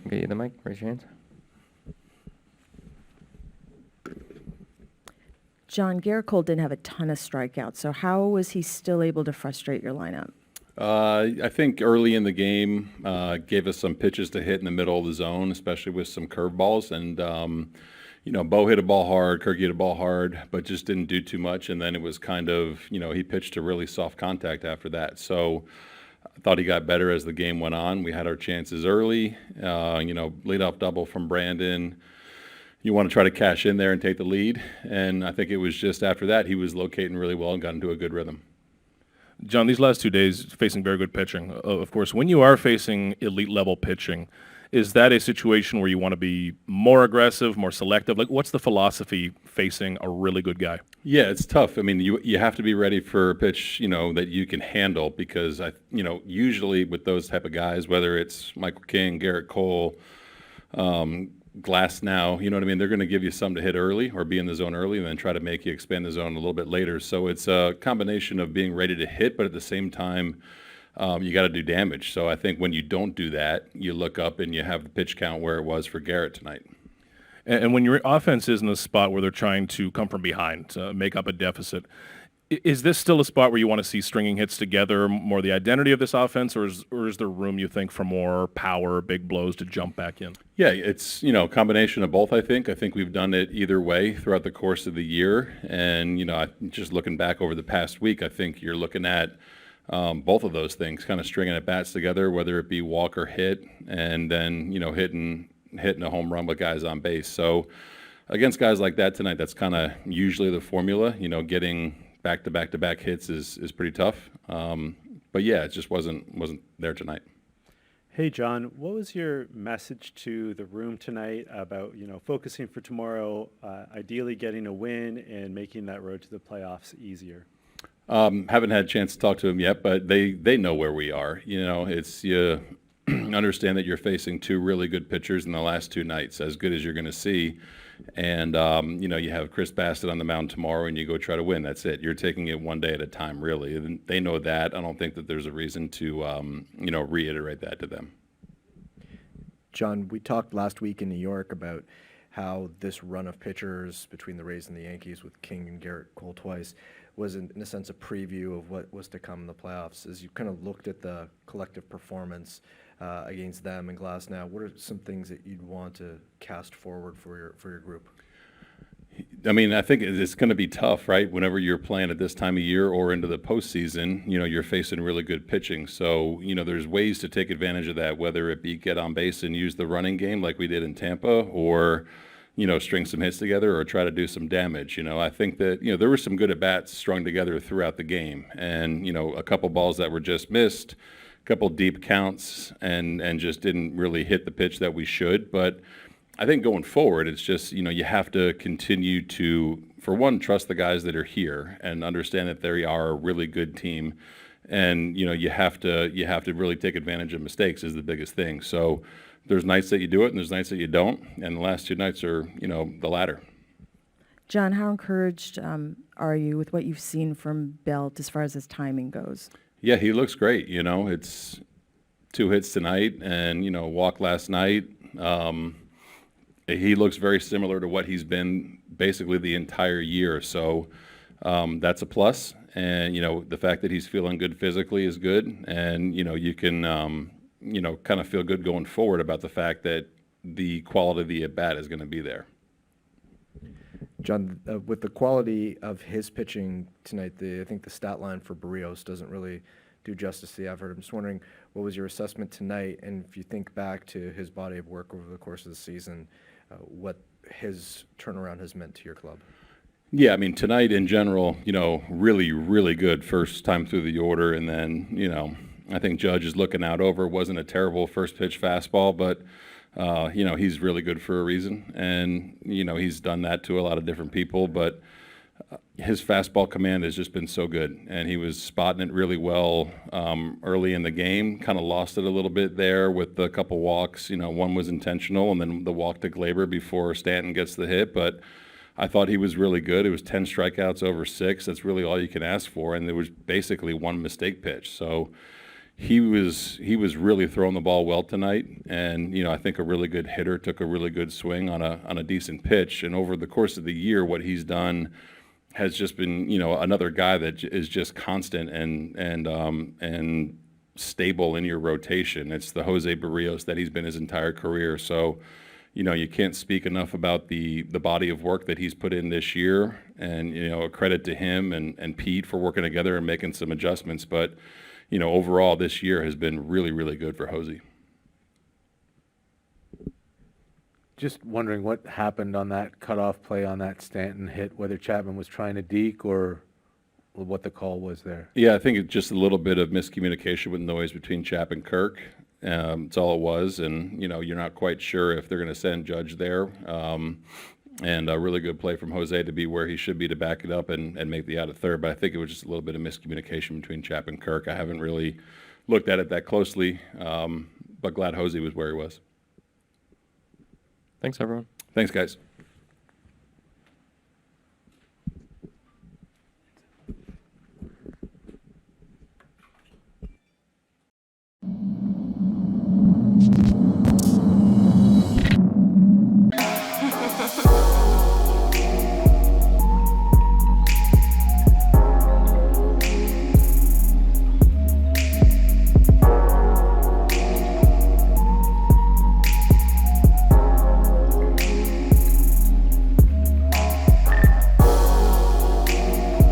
Get you the mic. Raise your hands. John, Gerrit Cole didn't have a ton of strikeouts, so how was he still able to frustrate your lineup? I think early in the game gave us some pitches to hit in the middle of the zone, especially with some curveballs. And, Bo hit a ball hard, Kirky hit a ball hard, but just didn't do too much. And then it was kind of, he pitched to really soft contact after that. So I thought he got better as the game went on. We had our chances early, leadoff double from Brandon. You want to try to cash in there and take the lead. And I think it was just after that he was locating really well and got into a good rhythm. John, these last 2 days facing very good pitching. Of course, when you are facing elite level pitching, is that a situation where you want to be more aggressive, more selective? Like, what's the philosophy facing a really good guy? Yeah, it's tough. I mean, you have to be ready for a pitch, that you can handle because usually with those type of guys, whether it's Michael King, Gerrit Cole, Glass now, you know what I mean? They're going to give you something to hit early or be in the zone early and then try to make you expand the zone a little bit later. So it's a combination of being ready to hit, but at the same time, you got to do damage. So I think when you don't do that, you look up and you have the pitch count where it was for Gerrit tonight. And when your offense is in a spot where they're trying to come from behind to make up a deficit, is this still a spot where you want to see stringing hits together, more the identity of this offense, or is there room, you think, for more power, big blows to jump back in? Yeah, it's, a combination of both, I think. I think we've done it either way throughout the course of the year. And, just looking back over the past week, I think you're looking at both of those things, kind of stringing at bats together, whether it be walk or hit, and then, hitting a home run with guys on base. So against guys like that tonight, that's kind of usually the formula, getting back-to-back-to-back hits is pretty tough. But yeah, it just wasn't there tonight. Hey, John, what was your message to the room tonight about, focusing for tomorrow, ideally getting a win and making that road to the playoffs easier? Haven't had a chance to talk to them yet, but they know where we are. It's you understand that you're facing two really good pitchers in the last 2 nights, as good as you're going to see. And, you have Chris Bassett on the mound tomorrow and you go try to win. That's it. You're taking it one day at a time, really. And they know that. I don't think that there's a reason to, reiterate that to them. John, we talked last week in New York about how this run of pitchers between the Rays and the Yankees with King and Gerrit Cole twice was, in a sense, a preview of what was to come in the playoffs. As you kind of looked at the collective performance against them and Glass now, what are some things that you'd want to cast forward for your group? I mean, I think it's going to be tough, right? Whenever you're playing at this time of year or into the postseason, you're facing really good pitching. So, there's ways to take advantage of that, whether it be get on base and use the running game like we did in Tampa, or, string some hits together or try to do some damage. I think that, there were some good at-bats strung together throughout the game. And, a couple balls that were just missed, a couple deep counts, and just didn't really hit the pitch that we should. But I think going forward, it's just, you have to continue to, for one, trust the guys that are here and understand that they are a really good team. And, you have to really take advantage of mistakes is the biggest thing. So there's nights that you do it and there's nights that you don't. And the last 2 nights are, the latter. John, how encouraged are you with what you've seen from Belt as far as his timing goes? Yeah, he looks great. It's 2 hits tonight and, walk last night. He looks very similar to what he's been basically the entire year. So that's a plus. And, the fact that he's feeling good physically is good. And, you can, kind of feel good going forward about the fact that the quality of the at-bat is going to be there. John, with the quality of his pitching tonight, I think the stat line for Barrios doesn't really do justice to the effort. I'm just wondering, what was your assessment tonight? And if you think back to his body of work over the course of the season, what his turnaround has meant to your club? Yeah, I mean, tonight in general, really, really good first time through the order. And then, I think Judge is looking out over. Wasn't a terrible first pitch fastball, but, he's really good for a reason. And, he's done that to a lot of different people. But his fastball command has just been so good. And he was spotting it really well early in the game. Kind of lost it a little bit there with a couple walks. One was intentional, and then the walk to Glaber before Stanton gets the hit. But I thought he was really good. It was 10 strikeouts over 6. That's really all you can ask for. And there was basically 1 mistake pitch. So, he was really throwing the ball well tonight, and I think a really good hitter took a really good swing on a decent pitch. And over the course of the year, what he's done has just been another guy that is just constant and stable in your rotation. It's the Jose Barrios that he's been his entire career. So you can't speak enough about the body of work that he's put in this year, and a credit to him and Pete for working together and making some adjustments. But overall, this year has been really, really good for Hosey. Just wondering what happened on that cutoff play on that Stanton hit, whether Chapman was trying to deke or what the call was there. Yeah, I think it's just a little bit of miscommunication with noise between Chap and Kirk. It's all it was, and you're not quite sure if they're going to send Judge there. And a really good play from Jose to be where he should be to back it up and make the out at third. But I think it was just a little bit of miscommunication between Chap and Kirk. I haven't really looked at it that closely, but glad Jose was where he was. Thanks, everyone. Thanks, guys.